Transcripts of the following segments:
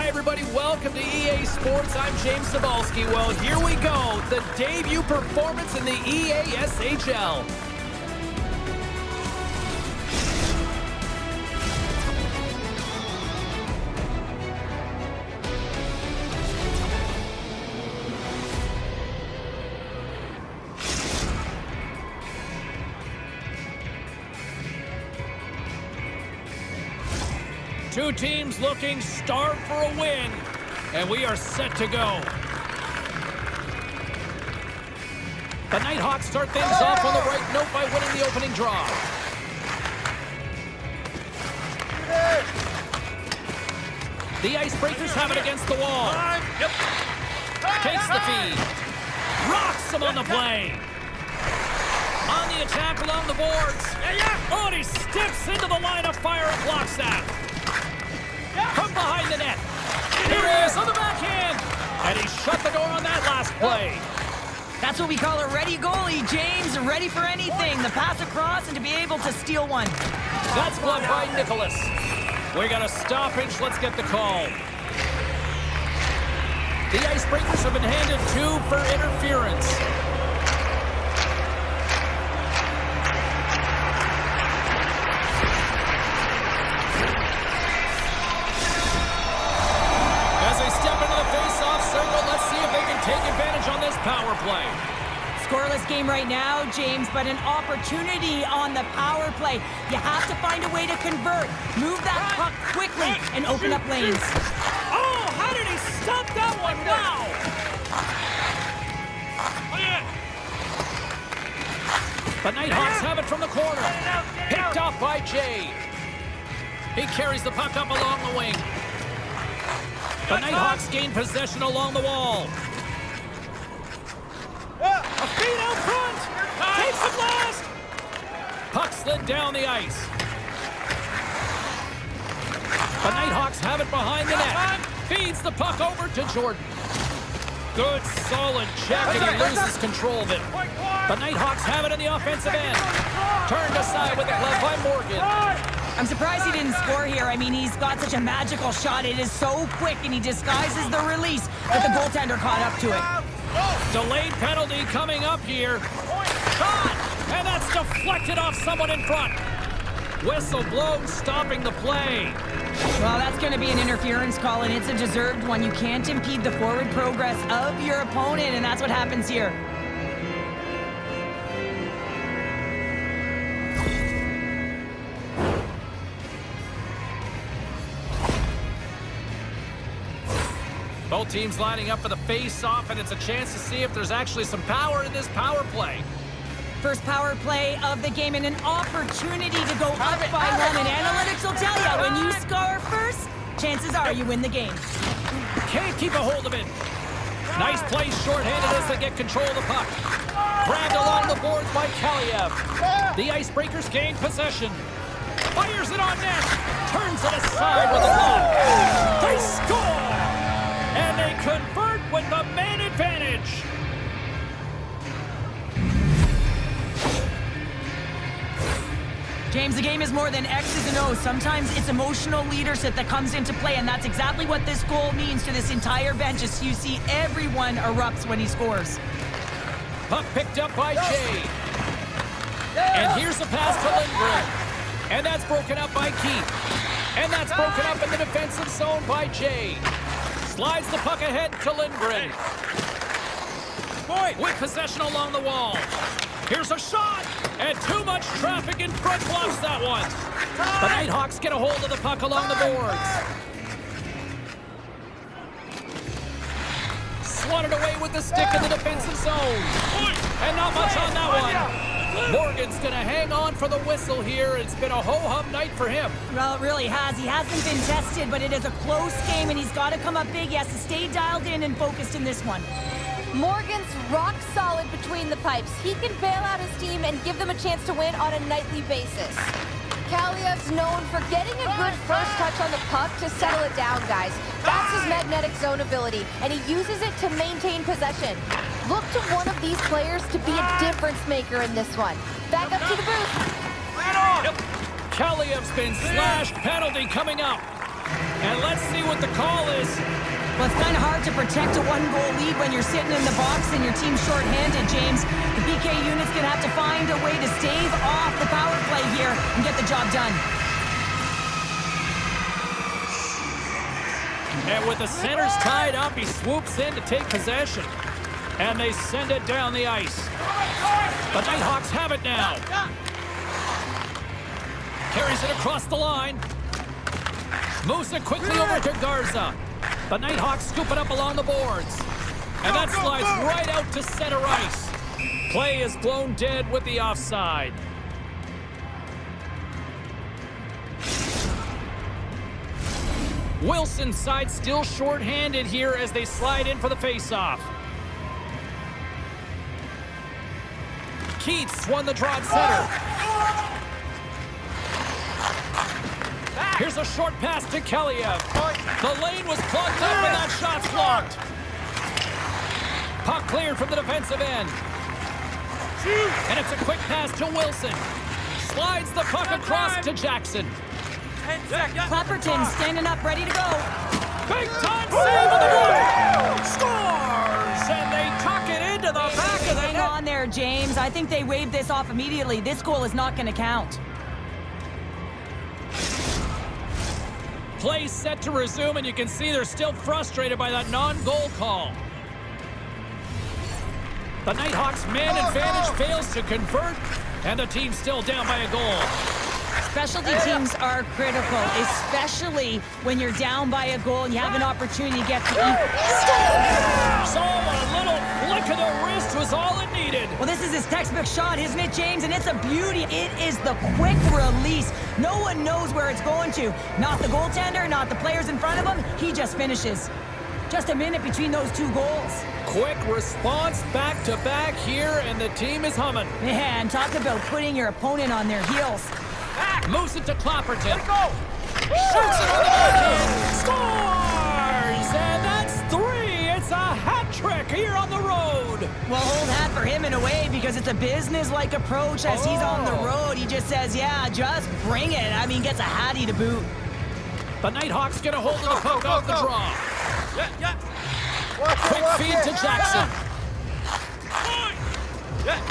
everybody, welcome to EA Sports. I'm James Cebulski. Well, here we go, the debut performance in the EASHL. Two teams looking starved for a win, and we are set to go. The Nighthawks start things off on the right note by winning the opening draw. The Icebreakers have it against the wall. Takes the feed. Rocks him on the play. On the attack along the boards. Oh, and he steps into the line of fire and blocks that. From behind the net. Here he is on the backhand. And he shut the door on that last play. That's what we call a ready goalie, James. Ready for anything. The pass across and to be able to steal one. That's blocked by Nicholas. We got a stoppage. Let's get the call. The Icebreakers have been handed 2 for interference. Take advantage on this power play. Scoreless game right now, James, but an opportunity on the power play. You have to find a way to convert. Move that puck quickly and open up lanes. Oh, how did he stop that one? Wow! The Nighthawks have it from the corner. Picked off by Jay. He carries the puck up along the wing. The Nighthawks gain possession along the wall. A feed out front! Takes the blast! Puck slid down the ice. The Nighthawks have it behind the net. Feeds the puck over to Jordan. Good, solid check, and he loses control of it. The Nighthawks have it in the offensive end. Turned aside with the glove by Morgan. I'm surprised he didn't score here. I mean, he's got such a magical shot. It is so quick, and he disguises the release, but the goaltender caught up to it. Delayed penalty coming up here. Shot! And that's deflected off someone in front. Whistle blown, stopping the play. Well, that's going to be an interference call, and it's a deserved one. You can't impede the forward progress of your opponent, and that's what happens here. Both teams lining up for the face-off, and it's a chance to see if there's actually some power in this power play. First power play of the game and an opportunity to go up by one. And analytics will tell you, when you score first, chances are you win the game. Can't keep a hold of it. Nice play shorthanded as they get control of the puck. Grabbed along the boards by Kaliev. The Icebreakers gain possession. Fires it on net. Turns it aside with a block. They score! And they convert with the man advantage. James, the game is more than X's and O's. Sometimes it's emotional leadership that comes into play, and that's exactly what this goal means to this entire bench, as you see everyone erupts when he scores. Puck picked up by Jay. And here's the pass to Lindgren. And that's broken up by Keith. And that's broken up in the defensive zone by Jay. Slides the puck ahead to Lindgren. With possession along the wall. Here's a shot. And too much traffic in front blocks that one. The Nighthawks get a hold of the puck along the boards. Swatted away with the stick in the defensive zone. And not much on that one. Morgan's going to hang on for the whistle here. It's been a ho-hum night for him. Well, it really has. He hasn't been tested, but it is a close game, and he's got to come up big. He has to stay dialed in and focused in this one. Morgan's rock solid between the pipes. He can bail out his team and give them a chance to win on a nightly basis. Kaliev's known for getting a good first touch on the puck to settle it down, guys. That's his magnetic zone ability, and he uses it to maintain possession. Look to one of these players to be a difference maker in this one. Back up to the booth. Kaliev's been slashed. Penalty coming up. And let's see what the call is. Well, it's kind of hard to protect a one-goal lead when you're sitting in the box and your team's shorthanded, James. The PK unit's going to have to find a way to stave off the power play here and get the job done. And with the centers tied up, he swoops in to take possession. And they send it down the ice. The Nighthawks have it now. Carries it across the line. Moves it quickly over to Garza. The Nighthawks scoop it up along the boards. And that slides right out to center ice. Play is blown dead with the offside. Wilson's side still short-handed here as they slide in for the face-off. Keats won the draw at center. Here's a short pass to Keliev. The lane was plugged up and that shot's blocked. Puck cleared from the defensive end. And it's a quick pass to Wilson. Slides the puck across to Jackson. Clapperton standing up, ready to go. Big time save on the goal. Scores! And they tuck it into the back of the Hang net. on there, James. I think they waved this off immediately. This goal is not going to count. Play set to resume, and you can see they're still frustrated by that non-goal call. The Nighthawks' man advantage fails to convert, and the team's still down by a goal. Specialty teams are critical, especially when you're down by a goal and you have an opportunity to get to So a little flick of the wrist was all it needed. Well, this is his textbook shot, isn't it, James? And it's a beauty. It is the quick release. No one knows where it's going to. Not the goaltender, not the players in front of him. He just finishes. Just a minute between those two goals. Quick response back-to-back here, and the team is humming. Man, talk about putting your opponent on their heels. Moves it to Clapperton. Shoots it on the backhand. Scores! And that's 3. It's a hat trick here on the road. Well, hold hat for him in a way because it's a business-like approach as he's on the road. He just says, yeah, just bring it. I mean, gets a hattie to boot. The Nighthawks get a hold of the puck off the draw. Quick feed to Jackson.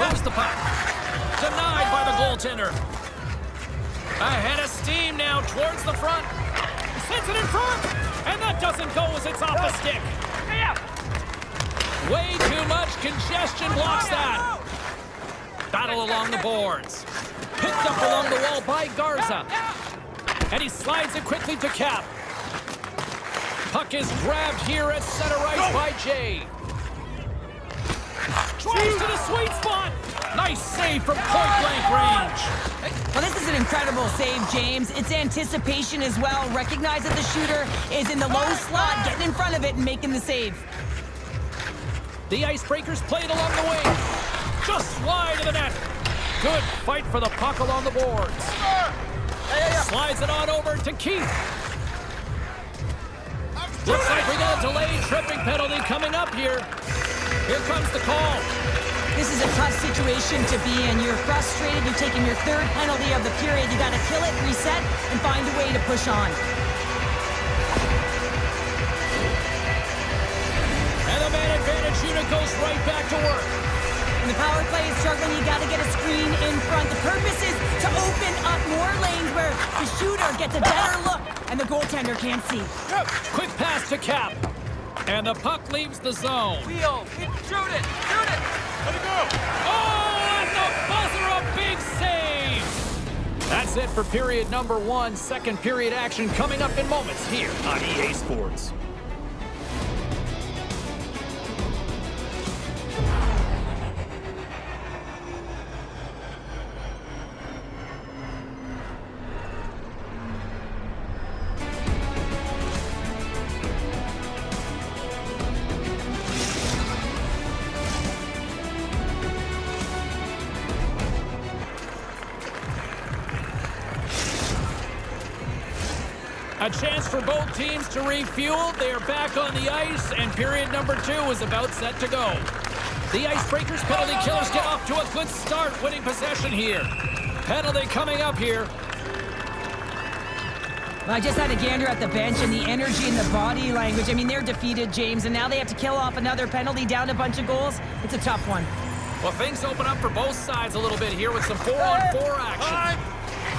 Moves the puck. Denied by the goaltender. Ahead of steam now towards the front. Sends it in front. And that doesn't go as it's off the stick. Way too much congestion blocks that. Battle along the boards. Picked up along the wall by Garza. And he slides it quickly to Cap. Puck is grabbed here at center ice by Jay. Drives to the sweet spot. Nice save from point-blank range. Well, this is an incredible save, James. It's anticipation as well. Recognize that the shooter is in the low slot, getting in front of it and making the save. The Icebreakers play it along the wing. Just wide of the net. Good fight for the puck along the boards. Slides it on over to Keith. Looks like we got a delayed tripping penalty coming up here. Here comes the call. This is a tough situation to be in. You're frustrated. You're taking your third penalty of the period. You got to kill it, reset, and find a way to push on. And the man advantage unit goes right back to work. When the power play is struggling, you got to get a screen in front. The purpose is to open up more lanes where the shooter gets a better look and the goaltender can't see. Quick pass to Cap. And the puck leaves the zone. Wheel, shoot it, let it go. Oh, and the buzzer, a big save. That's it for period number 1. Second period action coming up in moments here on EA Sports. A chance for both teams to refuel. They are back on the ice, and period number 2 is about set to go. The Icebreakers penalty killers get off to a good start, winning possession here. Penalty coming up here. I just had a gander at the bench and the energy and the body language. I mean, they're defeated, James, and now they have to kill off another penalty, down a bunch of goals. It's a tough one. Well, things open up for both sides a little bit here with some 4-on-4 action.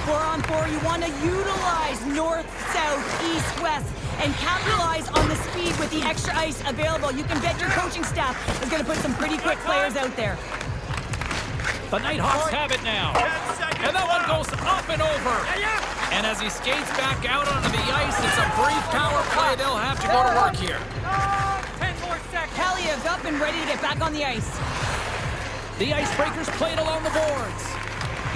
4-on-4, you want to utilize north, south, east, west, and capitalize on the speed with the extra ice available. You can bet your coaching staff is going to put some pretty quick players out there. The Nighthawks have it now. And that one goes up and over. And as he skates back out onto the ice, it's a brief power play. They'll have to go to work here. 10 more seconds. Kaliev's up and ready to get back on the ice. The Icebreakers played along the boards.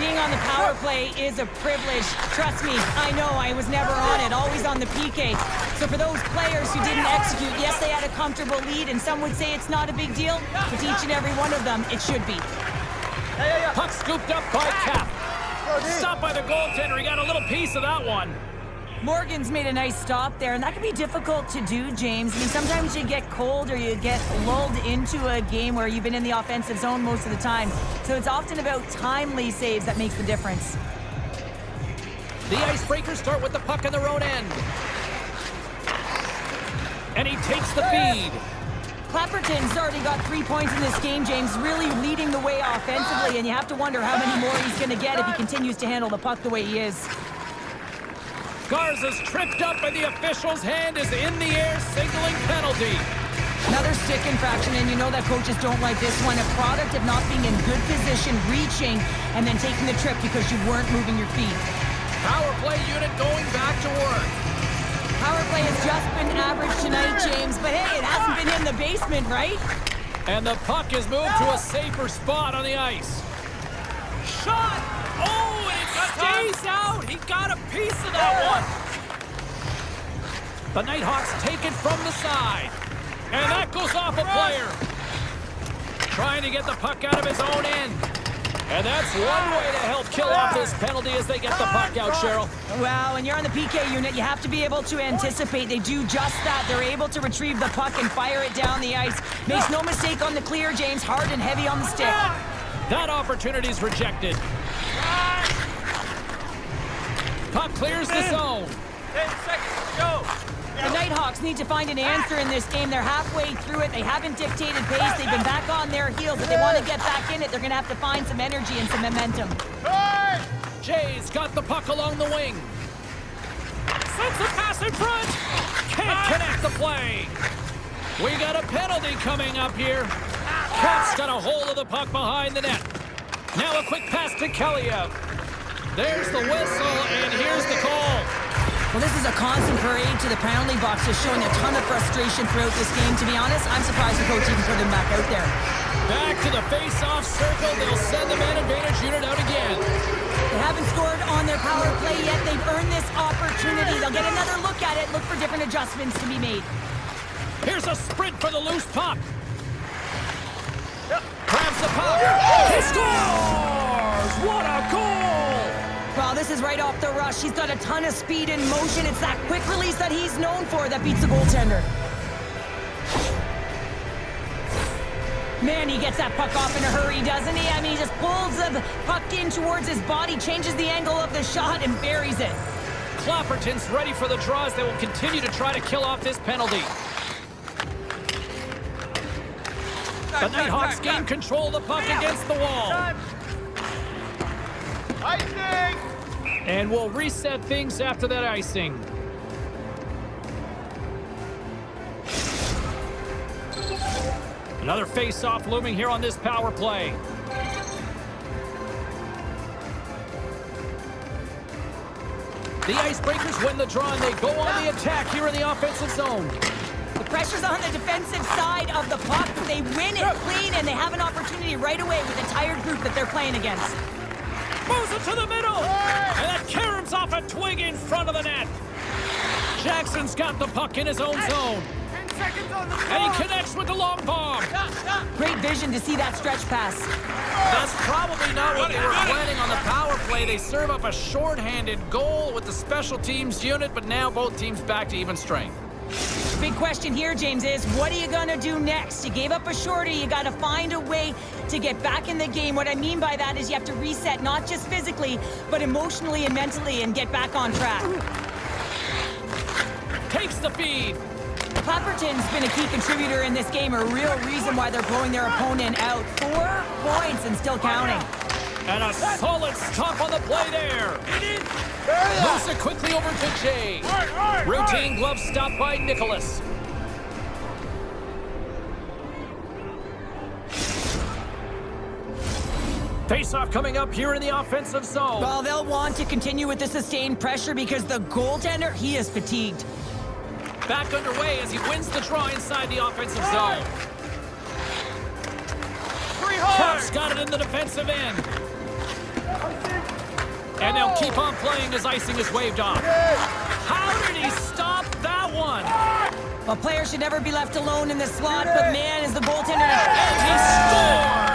Being on the power play is a privilege. Trust me, I know I was never on it, always on the PK. So for those players who didn't execute, yes, they had a comfortable lead, and some would say it's not a big deal, but to each and every one of them, it should be. Puck scooped up by Cap. Stopped by the goaltender. He got a little piece of that one. Morgan's made a nice stop there, and that can be difficult to do, James. I mean, sometimes you get cold or you get lulled into a game where you've been in the offensive zone most of the time. So it's often about timely saves that makes the difference. The Icebreakers start with the puck in their own end. And he takes the feed. Clapperton's already got 3 points in this game, James, really leading the way offensively, and you have to wonder how many more he's going to get if he continues to handle the puck the way he is. Garza's tripped up, and the official's hand is in the air, signaling penalty. Another stick infraction, and you know that coaches don't like this one. A product of not being in good position, reaching, and then taking the trip because you weren't moving your feet. Power play unit going back to work. Power play has just been average tonight, James, but hey, it hasn't been in the basement, right? And the puck is moved to a safer spot on the ice. Shot! Oh, and it stays out! He got a piece of that one! The Nighthawks take it from the side. And that goes off a player. Trying to get the puck out of his own end. And that's one way to help kill off this penalty as they get the puck out, Cheryl. Well, when you're on the PK unit, you have to be able to anticipate. They do just that. They're able to retrieve the puck and fire it down the ice. Makes no mistake on the clear, James. Hard and heavy on the stick. That opportunity's rejected. Puck clears the zone. 10 seconds to go. The Nighthawks need to find an answer in this game. They're halfway through it. They haven't dictated pace. They've been back on their heels. If they want to get back in it, they're going to have to find some energy and some momentum. Jay's got the puck along the wing. Sends a pass in front. Can't connect the play. We got a penalty coming up here. Cap's got a hold of the puck behind the net. Now a quick pass to Kaliev. There's the whistle, and here's the call. Well, this is a constant parade to the penalty box, just showing a ton of frustration throughout this game. To be honest, I'm surprised the coach even put him back out there. Back to the face-off circle. They'll send the man advantage unit out again. They haven't scored on their power play yet. They've earned this opportunity. They'll get another look at it, look for different adjustments to be made. Here's a sprint for the loose puck. Grabs the puck. He scores! What a goal! Well, this is right off the rush. He's got a ton of speed and motion. It's that quick release that he's known for that beats the goaltender. Man, he gets that puck off in a hurry, doesn't he? I mean, he just pulls the puck in towards his body, changes the angle of the shot, and buries it. Clapperton's ready for the draws. They will continue to try to kill off this penalty. The Nighthawks gain control of the puck against the wall. Icing! And we'll reset things after that icing. Another face-off looming here on this power play. The Icebreakers win the draw, and they go on the attack here in the offensive zone. The pressure's on the defensive side of the puck. They win it clean, and they have an opportunity right away with a tired group that they're playing against. Moves it to the middle, and that caroms off a twig in front of the net. Jackson's got the puck in his own zone. 10 seconds on the clock. And he connects with the long bomb. Great vision to see that stretch pass. That's probably not what they were planning on the power play. They serve up a shorthanded goal with the special teams unit, but now both teams back to even strength. Big question here, James, is what are you going to do next? You gave up a shorty. You got to find a way to get back in the game. What I mean by that is you have to reset, not just physically, but emotionally and mentally, and get back on track. Takes the feed. Pepperton's been a key contributor in this game, a real reason why they're blowing their opponent out. 4 points and still counting. And a solid stop on the play there. Moves it quickly over to Jay. Routine glove stop by Nicholas. Face-off coming up here in the offensive zone. Well, they'll want to continue with the sustained pressure because the goaltender, he is fatigued. Back underway as he wins the draw inside the offensive zone. Chef's got it in the defensive end. And they'll keep on playing as icing is waved off. How did he stop that one? A player should never be left alone in this slot, but man, is the goaltender... And he scores!